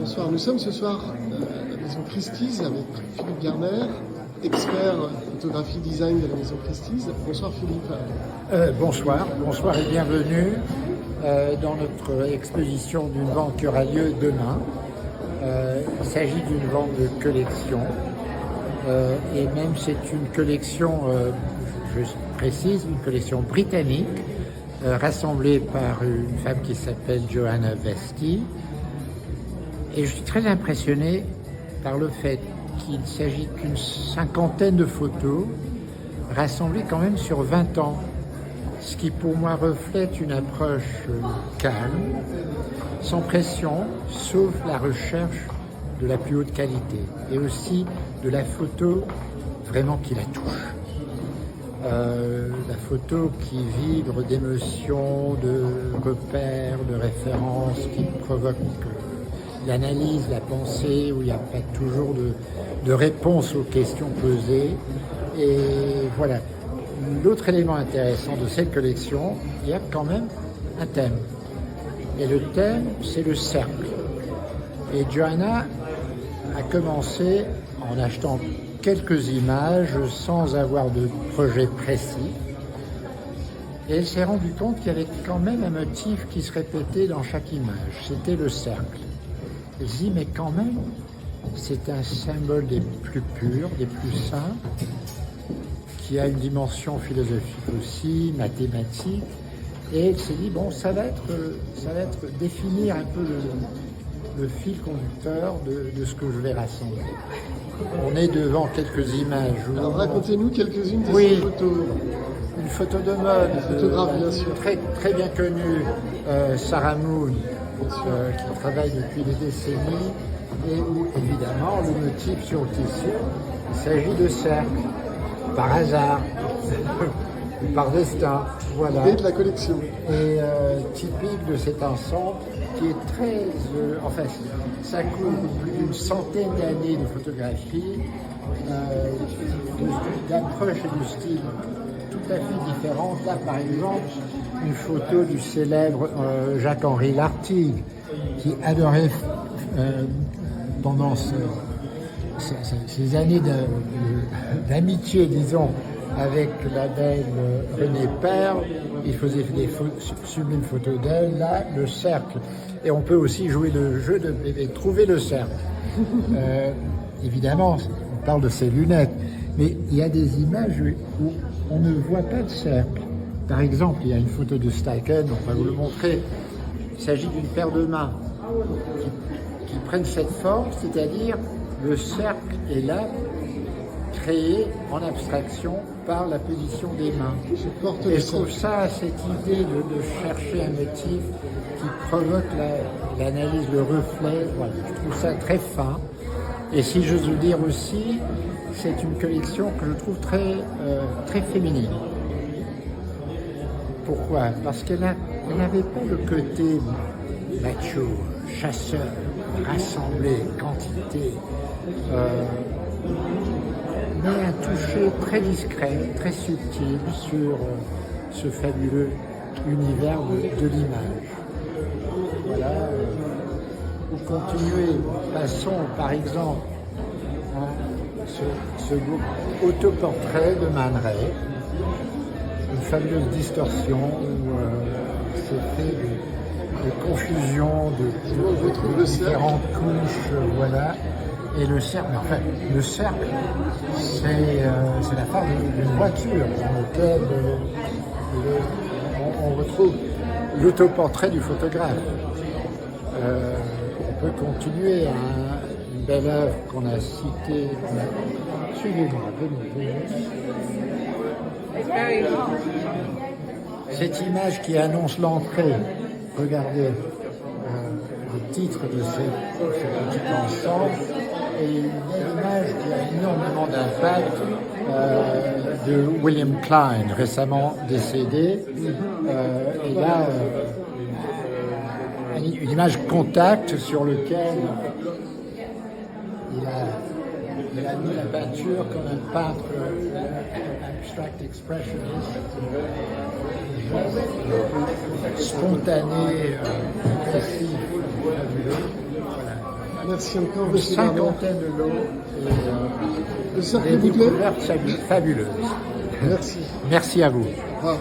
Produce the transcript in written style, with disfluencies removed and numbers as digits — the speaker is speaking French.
Bonsoir, nous sommes ce soir à la maison Christie's avec Philippe Garner, expert photographie design de la maison Christie's. Bonsoir Philippe. Bonsoir et bienvenue dans notre exposition d'une vente qui aura lieu demain. Il s'agit d'une vente de collection et même c'est une collection, je précise, une collection britannique rassemblée par une femme qui s'appelle Joanna Vesti. Et je suis très impressionné par le fait qu'il s'agit d'une cinquantaine de photos rassemblées quand même sur 20 ans, ce qui pour moi reflète une approche calme, sans pression, sauf la recherche de la plus haute qualité et aussi de la photo vraiment qui la touche. La photo qui vibre d'émotions, de repères, de références, qui provoque l'analyse, la pensée, où il n'y a pas toujours de réponse aux questions posées. Et voilà. L'autre élément intéressant de cette collection, il y a quand même un thème. Et le thème, c'est le cercle. Et Joanna a commencé en achetant quelques images sans avoir de projet précis. Et elle s'est rendue compte qu'il y avait quand même un motif qui se répétait dans chaque image. C'était le cercle. Elle se dit, mais quand même, c'est un symbole des plus purs, des plus simples, qui a une dimension philosophique aussi, mathématique. Et elle s'est dit, bon, ça va être définir un peu le fil conducteur de ce que je vais rassembler. On est devant quelques images. Alors racontez-nous quelques-unes de ces photos. Une photo de mode, photographe bien sûr. Très bien connue, Sarah Moon, qui travaille depuis des décennies, et où évidemment le motif sur le tissu, il s'agit de cercles, par hasard, par destin, voilà. Et de la collection. Et typique de cet ensemble qui est très, enfin ça couvre plus d'une centaine d'années de photographie, d'approche et de style tout à fait différentes. Là par exemple, une photo du célèbre Jacques-Henri Lartigue, qui adorait pendant ces années d'amitié, disons, avec la belle Renée Perle, il faisait des sublimes photos d'elle, là, le cercle. Et on peut aussi jouer le jeu de trouver le cercle. Évidemment, on parle de ses lunettes, mais il y a des images où on ne voit pas de cercle. Par exemple, il y a une photo de Steichen, on va vous le montrer. Il s'agit d'une paire de mains qui prennent cette forme, c'est-à-dire le cercle est là, créé en abstraction par la position des mains. Et je trouve ça, cette idée de chercher un motif qui provoque l'analyse, le reflet, voilà, je trouve ça très fin. Et si j'ose vous dire aussi, c'est une collection que je trouve très féminine. Pourquoi? Parce qu'elle n'avait pas le côté macho, chasseur, rassemblé, quantité, mais un toucher très discret, très subtil sur ce fabuleux univers de l'image. Voilà. Pour continuer, passons par exemple à ce beau autoportrait de Man Ray, une fabuleuse distorsion où c'est fait de confusion, de différentes couches, voilà. Et le cercle, enfin, c'est la forme d'une voiture dans laquelle on retrouve l'autoportrait du photographe. On peut continuer à une belle œuvre qu'on a citée. Suivez-moi, venez. Cette image qui annonce l'entrée, regardez le titre de ce petit ensemble, et une image qui a énormément d'impact de William Klein, récemment décédé. Et là, une image contact sur lequel il a mis la peinture comme un peintre abstract expressionist, spontané, précis, fabuleux. Voilà. Merci encore, une monsieur Bernard. cinquantaine de lots Le et cercle des bouclé. découvertes fabuleuses. Merci. Merci à vous. Au revoir.